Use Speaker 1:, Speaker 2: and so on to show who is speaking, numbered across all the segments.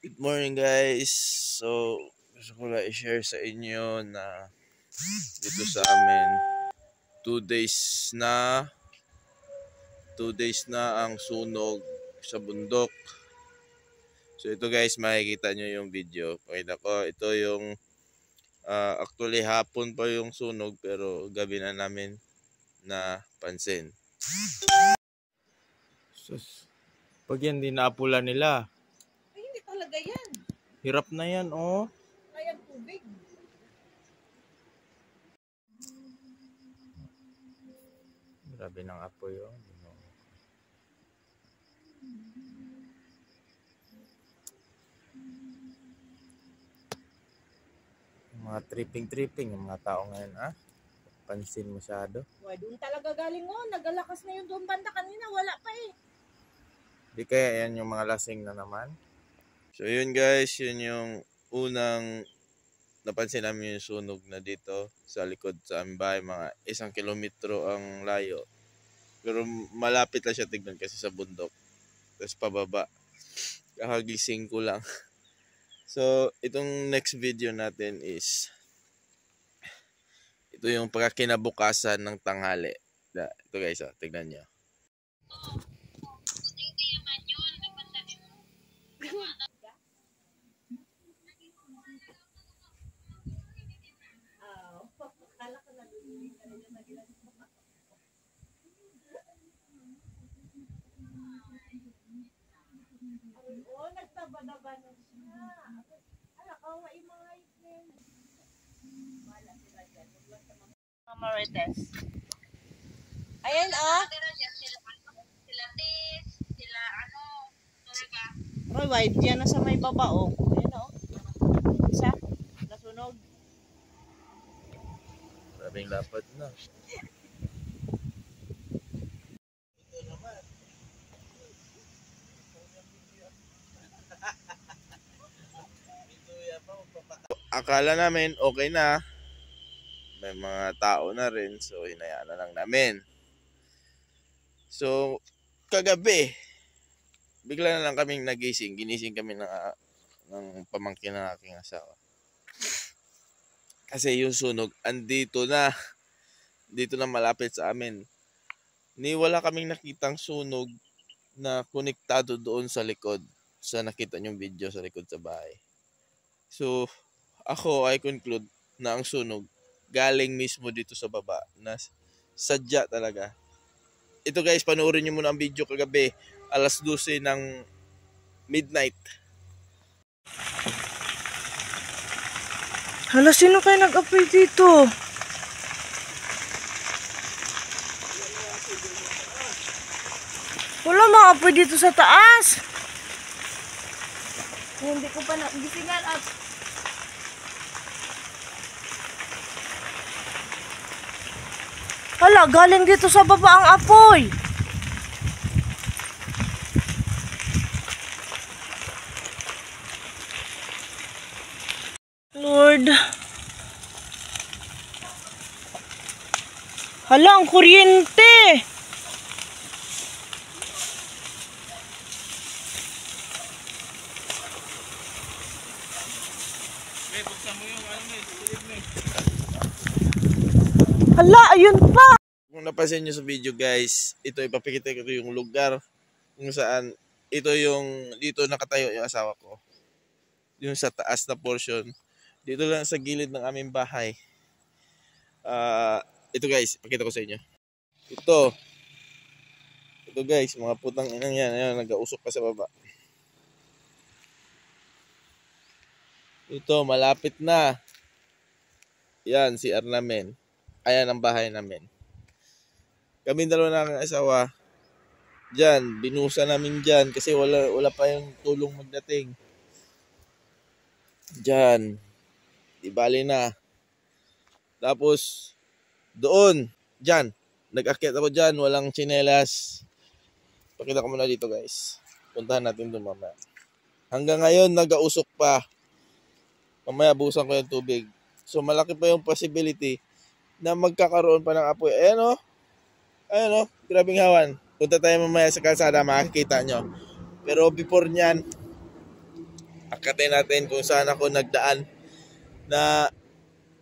Speaker 1: Good morning guys. So gusto ko lang i-share sa inyo na dito sa amin 2 days na 2 days na ang sunog sa bundok. So ito guys, makikita nyo yung video. Pakita ko, ito yung actually hapon pa yung sunog pero gabi na namin na pansin. Sus, pag yan dinapula nila,
Speaker 2: ay hindi talaga yan.
Speaker 1: Hirap na yan, oh.
Speaker 2: Kaya tubig.
Speaker 1: Grabe ng apoy, oh. Mga tripping yung mga tao ngayon, ah. Pansin masyado.
Speaker 2: Why, doon talaga galing, oh. Nagalakas na yung doon banda kanina. Wala pa eh.
Speaker 1: Di kaya yan yung mga lasing na naman. So yun guys, yun yung unang napansin namin yung sunog na dito sa likod sa aming bahay. Mga 1 kilometro ang layo. Pero malapit lang siya tignan kasi sa bundok. Tapos pababa. Kakagising ko lang. So itong next video natin is ito yung pagkakinabukasan ng tanghali. Ito guys, oh, tignan nyo.
Speaker 2: Oh, nagtabada-bada siya. Ala, kawa yung mga itin. Wala sila dyan. Mga Marites. Ayan, ah.
Speaker 3: Sila Tis, sila ano, talaga.
Speaker 2: Roy, wide dyan na sa may baba, oh. Ayan, oh. Isa, nasunog.
Speaker 1: Maraming lapad na. Akala namin okay na. May mga tao na rin. So hinayaan na lang namin. So kagabi, bigla na lang kaming nagising. Ginising kami ng pamangkin ng aking asawa. Kasi yung sunog andito na. Dito na malapit sa amin. Wala kaming nakitang sunog na konektado doon sa likod. Sa nakita nyong video sa likod sa bahay. So ako ay conclude na ang sunog galing mismo dito sa baba na sadya talaga. Ito guys, panoorin nyo muna ang video kagabi, alas 12 ng midnight.
Speaker 4: Hala, sino kayo nag-apply dito? Wala mga-apply dito sa taas. Hindi ko pa na-gisingan at hala, galing dito sa baba ang apoy. Lord. Hala, ang kuryente. Hala, ayun pa.
Speaker 1: Kung napansin nyo sa video guys, ito ipapakita ko yung lugar kung saan dito nakatayo yung asawa ko. Yung sa taas na portion. Dito lang sa gilid ng aming bahay. Ito guys, pakita ko sa inyo. Ito guys, mga putang inang yan. Ayan, nag-ausok pa sa baba. Ito, malapit na. Yan, si namin. Ayan ang bahay namin. Kami dalawa ng asawa. Diyan, binusa namin diyan kasi wala pa yung tulong magdating. Diyan. Di bali na. Tapos doon, diyan. Nag-akyat ako diyan, walang tsinelas. Pakita ko muna dito, guys. Puntahan natin doon mamaya. Hanggang ngayon nag-ausok pa. Mamaya busan ko yung tubig. So malaki pa yung possibility na magkakaroon pa ng apoy. Ayan o, grabing hawan. Punta tayo mamaya sa kalsada, makikita nyo. Pero before nyan, Akatin natin kung saan ako nagdaan na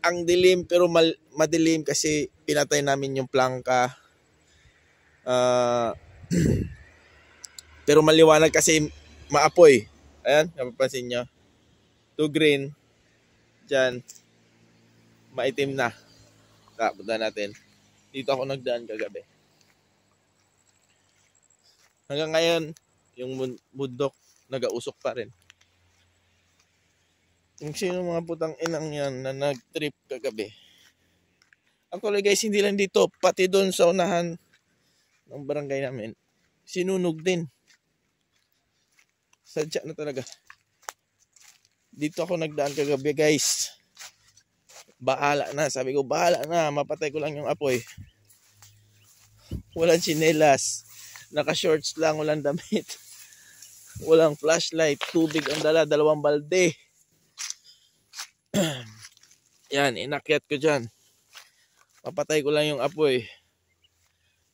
Speaker 1: ang dilim pero madilim kasi pinatay namin yung plangka. Pero maliwanag kasi maapoy. Ayan, napapansin nyo. 2 green. Diyan. Maitim na. Punta natin. Dito ako nagdaan kagabi. Hanggang ngayon, yung bundok nagausok pa rin. Kung sino mga putang inang yan na nag-trip kagabi. Actually guys, hindi lang dito. Pati doon sa unahan ng barangay namin. Sinunog din. Sadya na talaga. Dito ako nagdaan kagabi guys. Bahala na. Sabi ko, bahala na. Mapatay ko lang yung apoy. Walang tsinelas. Naka-shorts lang. Walang damit. Walang flashlight. Tubig ang dala. 2 balde. Yan. Inakyat ko dyan. Mapatay ko lang yung apoy.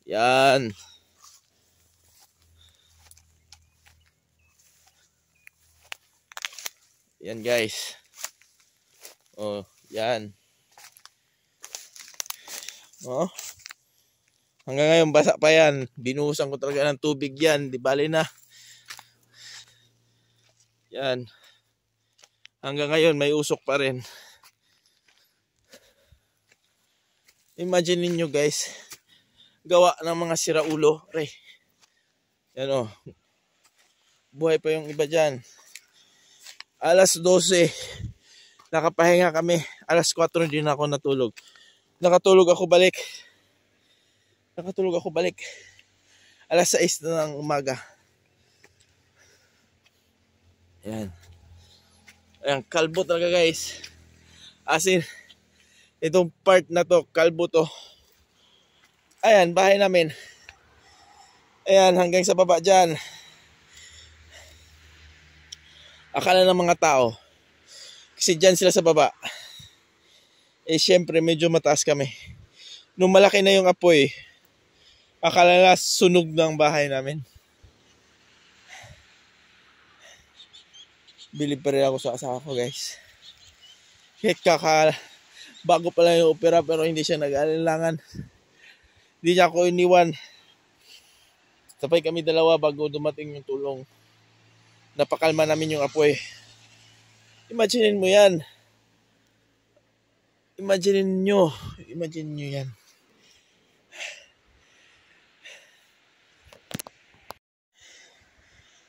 Speaker 1: Yan. Yan guys. Oh, yan. Oh. Hanggang ngayon basa pa yan. Binuhusan ko talaga ng tubig yan. Di bali na. Yan. Hanggang ngayon may usok pa rin. Imagine niyo guys. Gawa ng mga siraulo. Re. Yan oh. Buhay pa yung iba dyan. Alas 12. Nakapahinga kami. Alas 4 din ako natulog. Nakatulog ako balik. Alas 6 na ng umaga. Ayan. Ayan, kalbo talaga guys. As in, itong part na to, kalbo to. Ayan, bahay namin. Ayan, hanggang sa baba dyan. Akala ng mga tao, kasi dyan sila sa baba. Eh syempre medyo mataas kami. Nung malaki na yung apoy, akala nila sunog ng bahay namin. Bilib pa rin ako sa asawa ko guys. Bago pa lang yung opera pero hindi siya nag-alinlangan. Hindi niya ako iniwan. Sabay kami dalawa bago dumating yung tulong. Napakalma namin yung apoy. Imagine mo yan. Imagine nyo yan.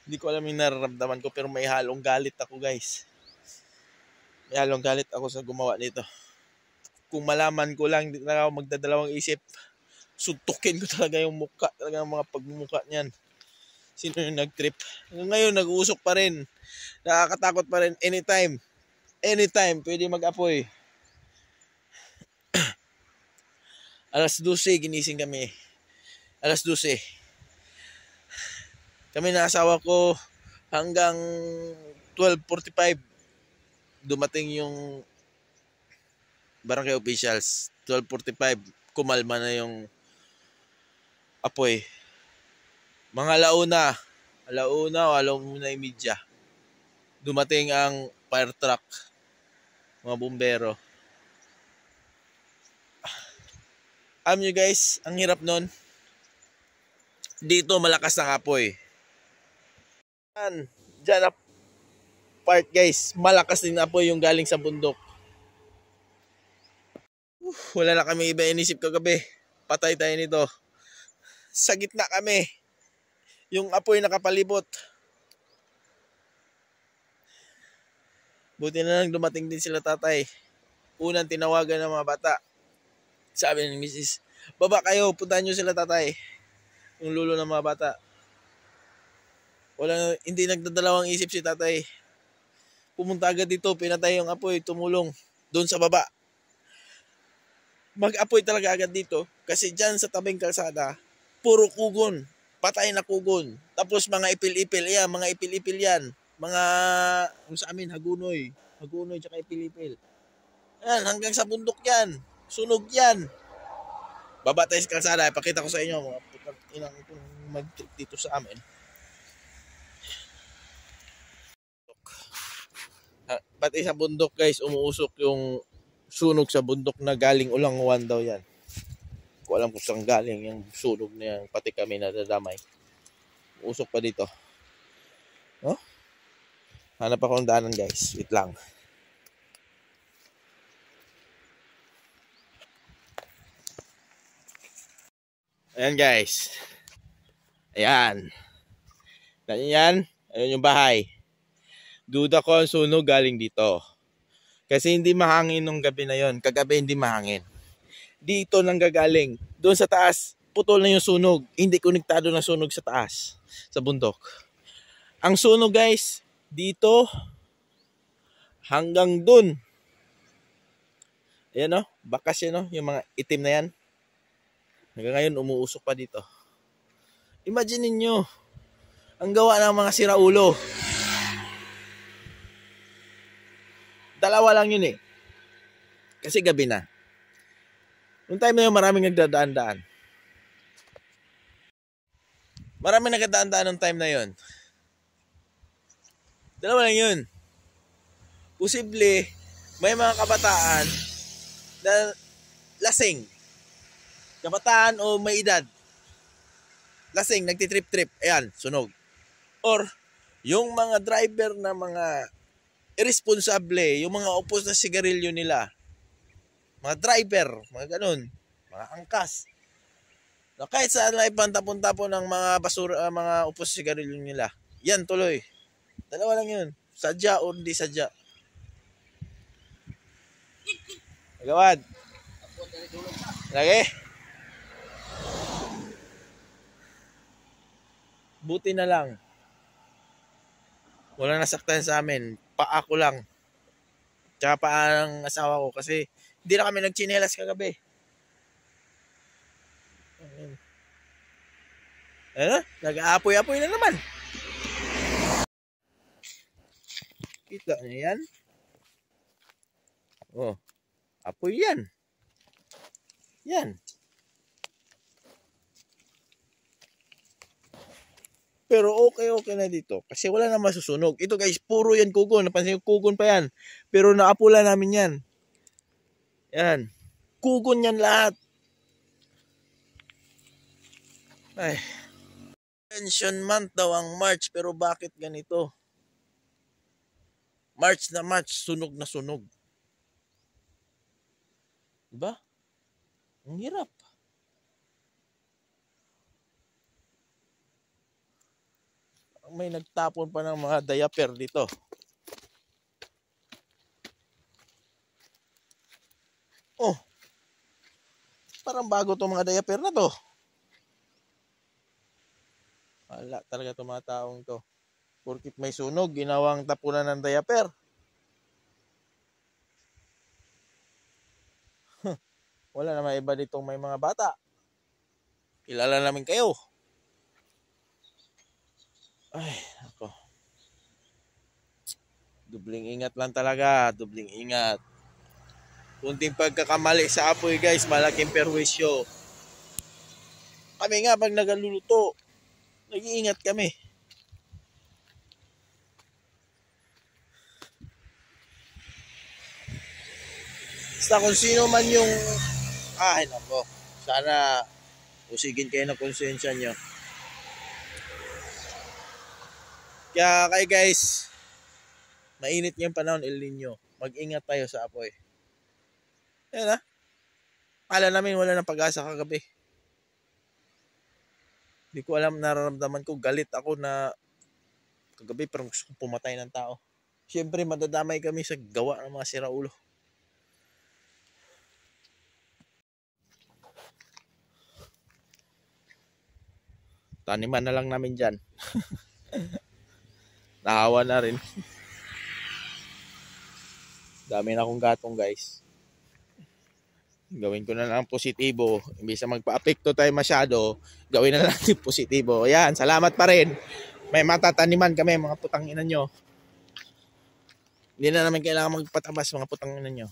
Speaker 1: Hindi ko alam yung nararamdaman ko pero may halong galit ako guys. May halong galit ako sa gumawa nito. Kung malaman ko lang, hindi na ako magdadalawang isip. Suntukin ko talaga yung mukha, talaga yung mga pagmumukha niyan. Sino yung nag-trip? Ngayon, nag-uusok pa rin. Nakakatakot pa rin. Anytime, pwede mag-apoy. Alas 12, ginising kami. Alas 12. Kami na asawa ko hanggang 12:45. Dumating yung barangay officials. 12:45, kumalma na yung apoy. Mga alauna o alauna yung media. Dumating ang fire truck. Mga bumbero. Alam nyo guys, ang hirap nun. Dito malakas ang apoy. Diyan na part guys. Malakas din apoy yung galing sa bundok. Wala na kami iba inisip kagabi. Patay tayo nito. Sa gitna kami. Yung apoy nakapalibot. Buti na lang dumating din sila tatay. Unang tinawagan ng mga bata. Sabi ng misis, baba kayo, puntahan nyo sila tatay. Yung lulo ng mga bata. Hindi nagdadalawang isip si tatay. Pumunta agad dito, pinatay yung apoy, tumulong doon sa baba. Mag-apoy talaga agad dito. Kasi dyan sa tabing kalsada, puro kugon. Patay na kugon. Tapos mga ipil-ipil. Yan, mga ipil-ipil yan. Mga, sa amin, hagunoy. Hagunoy tsaka ipil-ipil. Yan, hanggang sa bundok yan. Sunog yan. Baba tayo sa kalsada. Ipakita ko sa inyo mga putang inang itong mag-trip dito sa amin. Pati sa bundok guys, umuusok yung sunog sa bundok na galing Ulangwan daw yan. Ko alam kung saan galing yung sunog na yan, pati kami nadadamay. Usok pa dito. Oh? Hanap ako ng daanan guys, wait lang. Ayan guys. Ayan. Yan. Ayun yung bahay. Duda ko ang sunog galing dito. Kasi hindi mahangin nung gabi na yon. Kagabi hindi mahangin. Dito nang gagaling. Doon sa taas, putol na yung sunog. Hindi konektado na sunog sa taas. Sa bundok. Ang sunog guys, dito hanggang dun. Ayan o, bakas yan o. Yung mga itim na yan. Hanggang ngayon, umuusok pa dito. Imagine niyo ang gawa ng mga siraulo. Dalawa lang yun eh. Kasi gabi na. Noong time na yun, maraming nagdadaan-daan. Maraming nagdadaan-daan noong time na yun. Dalawa lang yun. Posible, may mga kabataan na lasing. Kabataan o may edad. Lasing, nagtitrip-trip. Ayan, sunog. Or, yung mga driver na mga irresponsable, yung mga upos na sigarilyo nila. Mga driver, mga ganun. Mga angkas. Na kahit saan na ipantapon-tapon ng mga basura, mga upos na sigarilyo nila. Yan, tuloy. Dalawa lang yun. Sadya o hindi sadya. Agawad. Lagi. Buti na lang. Walang nasaktan sa amin. Paa ko lang. Tsaka paa ng asawa ko. Kasi hindi na kami nagchinelas kagabi. Ano? Nag-aapoy-apoy na naman. Kita niya yan? Oh. Apoy yan. Yan. Pero okay na dito. Kasi wala na masusunog. Ito guys, puro yan kugon. Napansin yung kugon pa yan. Pero naapula namin yan. Yan. Kugon yan lahat. Ay. Pension month daw ang March. Pero bakit ganito? March na March, sunog na sunog. Diba? Ang hirap. May nagtapon pa ng mga diaper dito. Oh. Parang bago itong mga diaper na to. Wala talaga itong mga taong to. Porkit may sunog, ginawang tapunan ng diaper. Wala naman iba ditong may mga bata. Kilala namin kayo. Ay, ako. Dubling ingat lang talaga. Dubling ingat. Kunting pagkakamali sa apoy guys, malaking perwisyo. Kami nga pag nagaluluto, nag-iingat kami. Basta kung sino man yung... Ay, nako. Sana usigin kayo ng konsensya nyo. Kaya kayo guys, mainit yung panahon, El Nino. Mag-ingat tayo sa apoy. Yan ha. Akala namin wala ng pag-asa kagabi. Hindi ko alam, nararamdaman ko, galit ako na kagabi parang gusto kong pumatay ng tao. Siyempre madadamay kami sa gawa ng mga siraulo. Taniman na lang namin dyan. Nahawa na rin. Dami na akong gatong guys. Gawin ko na lang positibo. Imbis na magpa-apekto tayo masyado, gawin na lang natin positibo. Ayan, salamat pa rin. May matataniman kami mga putang ina nyo. Hindi na namin kailangan magpatabas mga putang ina nyo.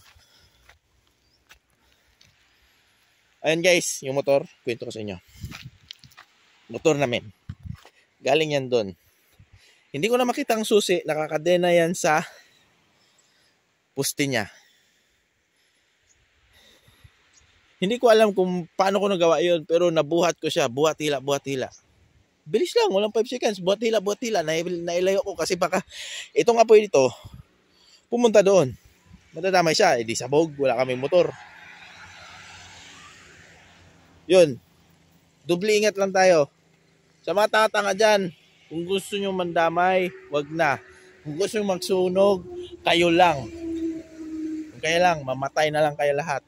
Speaker 1: Ayan guys, yung motor, kwento ko sa inyo. Motor namin. Galing yan doon. Hindi ko na makita ang susi, nakakadena yan sa poste niya. Hindi ko alam kung paano ko nagawa yun, pero nabuhat ko siya. Buhat hila, buhat hila. Bilis lang, walang 5 seconds. Buhat hila, buhat hila. Nailayo ko kasi baka itong apoy dito, pumunta doon. Madadamay siya. Di sabog, wala kaming motor. Yun. Doble ingat lang tayo. Sa mga tanga dyan, kung gusto nyo mandamay, wag na. Kung gusto nyo magsunog, kayo lang. Kung kayo lang, mamatay na lang kayo lahat.